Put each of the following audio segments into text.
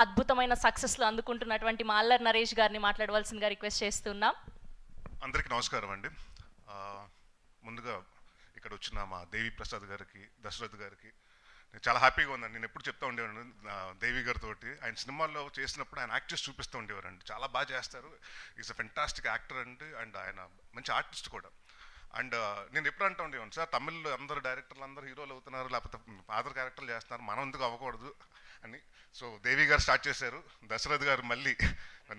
అద్భుతమైన సక్సెస్లు అందుకుంటున్నటువంటి మా అల్లరి నరేష్ గారిని మాట్లాడవలసిందిగా రిక్వెస్ట్ చేస్తున్నాం. అందరికీ నమస్కారం అండి. ముందుగా ఇక్కడ వచ్చిన మా దేవి ప్రసాద్ గారికి, దశరథ్ గారికి నేను చాలా హ్యాపీగా ఉందండి. నేను ఎప్పుడు చెప్తా ఉండేవాడిని దేవి గారితో, ఆయన సినిమాల్లో చేసినప్పుడు ఆయన యాక్ట్ చేసి చూపిస్తూ ఉండేవారండి. చాలా బాగా చేస్తారు, ఈజ్ అ ఫెంటాస్టిక్ యాక్టర్ అండి, అండ్ ఆయన మంచి ఆర్టిస్ట్ కూడా. అండ్ నేను ఎప్పుడు అంటూ ఉండేవాడిని, సార్ తమిళ్లో అందరు డైరెక్టర్లు అందరూ హీరోలు అవుతున్నారు, లేకపోతే ఫాదర్ క్యారెక్టర్లు చేస్తున్నారు, మనం ఎందుకు అవ్వకూడదు అని. సో దేవి గారు స్టార్ట్ చేశారు, దశరథ్ గారు మళ్ళీ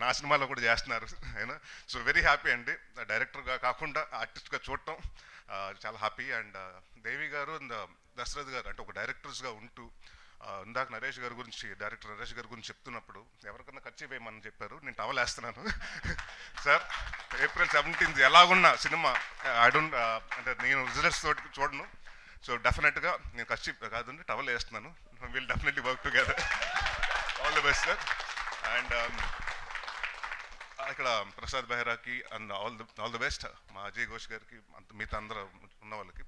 నా సినిమాలో కూడా చేస్తున్నారు అయినా. సో వెరీ హ్యాపీ అండి, డైరెక్టర్గా కాకుండా ఆర్టిస్ట్గా చూడటం చాలా హ్యాపీ. అండ్ దేవి గారు అండ్ దశరథ్ గారు అంటే ఒక డైరెక్టర్స్గా ఉంటూ, ఇందాక నరేష్ గారి గురించి, డైరెక్టర్ నరేష్ గారి గురించి చెప్తున్నప్పుడు ఎవరికన్నా ఖర్చు వేయమని చెప్పారు, నేను టవల్ వేస్తున్నాను సార్. April 17th ఎలాగున్న సినిమా అంటే నేను విజిటర్స్ తోటి చూడను, సో డెఫినెట్గా నేను ఖర్చు కాదండి టవల్ వేస్తున్నాను. Will definitely work together. All the best sir. And ఇక్కడ ప్రసాద్ బెహ్రాకి అండ్ ఆల్ ది బెస్ట్, మా అజయ్ ఘోష్ గారికి, మిగతా అందరూ ఉన్న వాళ్ళకి.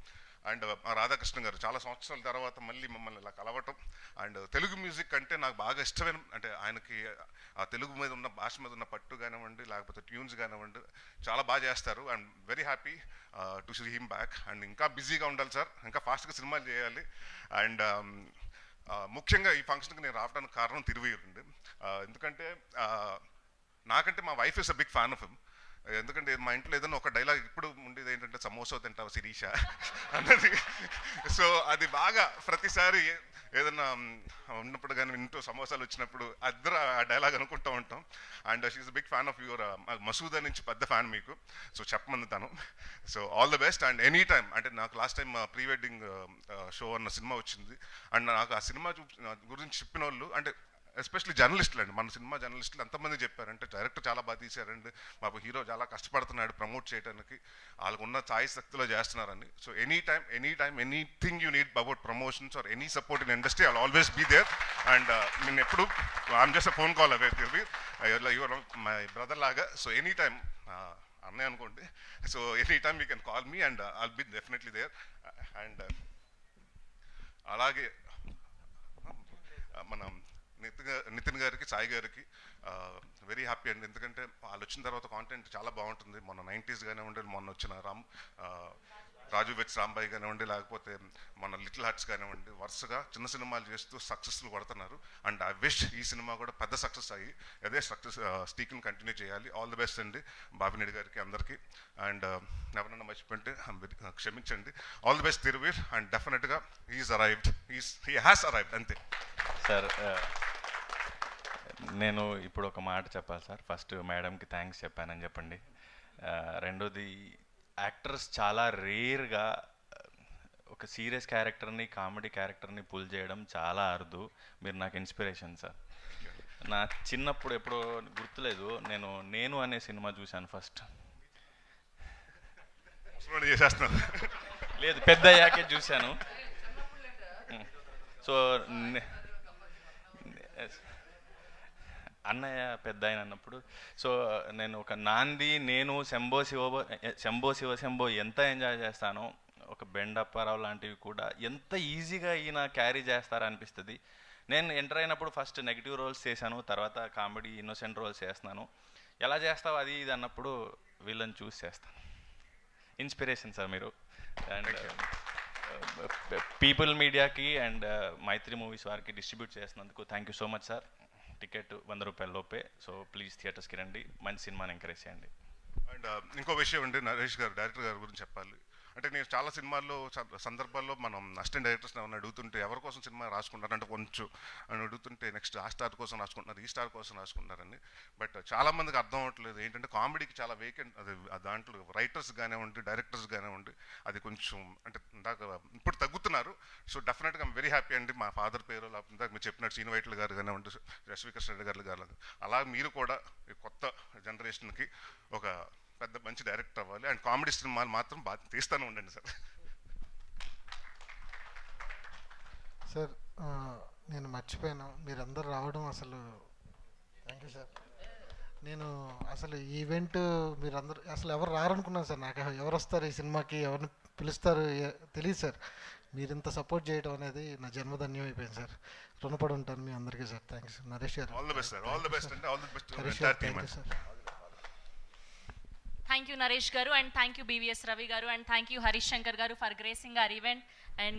అండ్ మా రాధాకృష్ణ గారు చాలా సంవత్సరాల తర్వాత మళ్ళీ మమ్మల్ని ఇలా కలవటం. అండ్ తెలుగు మ్యూజిక్ అంటే నాకు బాగా ఇష్టమైన, అంటే ఆయనకి ఆ తెలుగు మీద ఉన్న, భాష మీద ఉన్న పట్టు కానివ్వండి, లేకపోతే ట్యూన్స్ కానివ్వండి, చాలా బాగా చేస్తారు. And very happy to see him back. And ఇంకా బిజీగా ఉండాలి సార్, ఇంకా ఫాస్ట్గా సినిమాలు చేయాలి. అండ్ ముఖ్యంగా ఈ ఫంక్షన్కి నేను రావడానికి కారణం తిరువయ్యూరండి. ఎందుకంటే నాకంటే మా wife is a big fan of him. ఎందుకంటే మా ఇంట్లో ఏదైనా ఒక డైలాగ్ ఇప్పుడు ఉండేది ఏంటంటే, సమోసా తింటావు శిరీష అన్నది. సో అది బాగా ప్రతిసారి ఏదైనా ఉన్నప్పుడు కానీ ఇంట్లో సమోసాలు వచ్చినప్పుడు అద్దరు ఆ డైలాగ్ అనుకుంటూ ఉంటాం. And she is big fan of your Masooda నుంచి పెద్ద ఫ్యాన్ మీకు, సో చెప్పమంది తను. So all the best. And any time, అంటే నాకు last time pre wedding show అన్న సినిమా వచ్చింది. అండ్ నాకు ఆ సినిమా గురించి చెప్పిన వాళ్ళు, అంటే ఎస్పెషల్లీ జర్నలిస్టులు అండి, మన సినిమా జర్నలిస్టులు ఎంతమంది చెప్పారంటే, డైరెక్టర్ చాలా బాగా తీశారండి, మాకు హీరో చాలా కష్టపడుతున్నాడు ప్రమోట్ చేయడానికి, వాళ్ళకు ఉన్న ఛాయిస్ శక్తిలో చేస్తున్నారని. So any time anything you need about promotions or any support in industry, I'll always be there. And నేను ఎప్పుడు I'm just phone call away, your my brother లాగా. సో ఎనీ టైమ్ అన్నయ్య అనుకోండి, so any time you can call me and I'll be definitely there. And అలాగే మనం నితిన్ గారికి, సాయి గారికి very happy అండి. ఎందుకంటే వాళ్ళు వచ్చిన తర్వాత కాంటెంట్ చాలా బాగుంటుంది. మొన్న 90s కానివ్వండి, మొన్న వచ్చిన రాజు వెట్స్ రాంబాయి కానివ్వండి, లేకపోతే మన లిటిల్ హార్ట్స్ కానివ్వండి, వరుసగా చిన్న సినిమాలు చేస్తూ సక్సెస్ఫుల్ కొడుతున్నారు. అండ్ ఐ విష్ ఈ సినిమా కూడా పెద్ద సక్సెస్ అయ్యి అదే సక్సెస్ స్టీక్ని కంటిన్యూ చేయాలి. ఆల్ ది బెస్ట్ అండి బాబినేడి గారికి, అందరికీ. అండ్ ఎవరన్నా మర్చిపోయింటే క్షమించండి. All the best Thiruveer. And డెఫినెట్గా హీ హ్యాస్ అరైవ్డ్ అంతే సార్. నేను ఇప్పుడు ఒక మాట చెప్పాలి సార్. ఫస్ట్ మేడంకి థ్యాంక్స్ చెప్పానని చెప్పండి. రెండోది, యాక్టర్స్ చాలా రేర్గా ఒక సీరియస్ క్యారెక్టర్ని, కామెడీ క్యారెక్టర్ని పుల్ చేయడం చాలా అరుదు. మీరు నాకు ఇన్స్పిరేషన్ సార్. నా చిన్నప్పుడు ఎప్పుడో గుర్తులేదు, నేను అనే సినిమా చూశాను ఫస్ట్. లేదు, పెద్ద అయ్యాకే చూశాను. సో అన్నయ్య పెద్ద ఆయన అన్నప్పుడు, సో నేను ఒక నాంది, నేను శంభో శివ శంభో ఎంత ఎంజాయ్ చేస్తానో, ఒక బెండప్పారావు లాంటివి కూడా ఎంత ఈజీగా ఈయన క్యారీ చేస్తారా అనిపిస్తుంది. నేను ఎంటర్ అయినప్పుడు ఫస్ట్ నెగిటివ్ రోల్స్ చేశాను, తర్వాత కామెడీ ఇన్నోసెంట్ రోల్స్ చేస్తున్నాను. ఎలా చేస్తావు అది ఇది అన్నప్పుడు వీళ్ళని చూస్ చేస్తాను. ఇన్స్పిరేషన్ సార్ మీరు. అండ్ పీపుల్ మీడియాకి అండ్ మైత్రి మూవీస్ వారికి డిస్ట్రిబ్యూట్ చేసినందుకు thank you so much sir. Ticket 100 రూపాయల లోపే, సో ప్లీజ్ థియేటర్స్కి రండి, మంచి సినిమాని ఎంకరేజ్ చేయండి. అండ్ ఇంకో విషయం అండి, నరేష్ గారు డైరెక్టర్ గారి గురించి చెప్పాలి. అంటే నేను చాలా సినిమాల్లో సందర్భాల్లో మనం అసిస్టెంట్ డైరెక్టర్స్ ఏమైనా అడుగుతుంటే ఎవరి కోసం సినిమా రాసుకుంటారు అంటే కొంచెం అని అడుగుతుంటే, నెక్స్ట్ ఆ స్టార్ కోసం రాసుకుంటున్నారు, ఈ స్టార్ కోసం రాసుకుంటారని. బట్ చాలామందికి అర్థం అవ్వట్లేదు ఏంటంటే, కామెడీకి చాలా వేకెంట్, అది దాంట్లో రైటర్స్ కానివ్వండి, డైరెక్టర్స్ కానివ్వండి, అది కొంచెం అంటే ఇందాక ఇప్పుడు తగ్గుతున్నారు. సో డెఫినెట్గా ఐమ్ వెరీ హ్యాపీ అండి. మా ఫాదర్ పేరు, లేకపోతే ఇందాక మీరు చెప్పినట్టు శ్రీను వైట్ల గారు కానివ్వండి, రశ్మికృష్ణ రెడ్డి గారు అలా మీరు కూడా ఈ కొత్త జనరేషన్కి ఒక పెద్ద మంచి డైరెక్టర్ అవ్వాలి. అండ్ కామెడీ సినిమాలు మాత్రం బాగా తీస్తూనే ఉండండి సార్. సార్ నేను మర్చిపోయాను, మీరందరూ రావడం అసలు థ్యాంక్ యూ సార్. నేను అసలు ఈవెంట్ మీరందరూ అసలు ఎవరు రారనుకున్నాను సార్. నాకు ఎవరు వస్తారు ఈ సినిమాకి, ఎవరిని పిలుస్తారు తెలియదు సార్. మీరు ఇంత సపోర్ట్ చేయడం అనేది నా జన్మధన్యం అయిపోయింది సార్. రుణపడి ఉంటాను మీ అందరికీ sir. Thanks Naresh garu. All the best sir. All the best అంటే all the best Harish entire garu team. Thank you sir. Thank you Naresh garu, and thank you BVS Ravi garu, and thank you Harish Shankar garu for gracing our event. And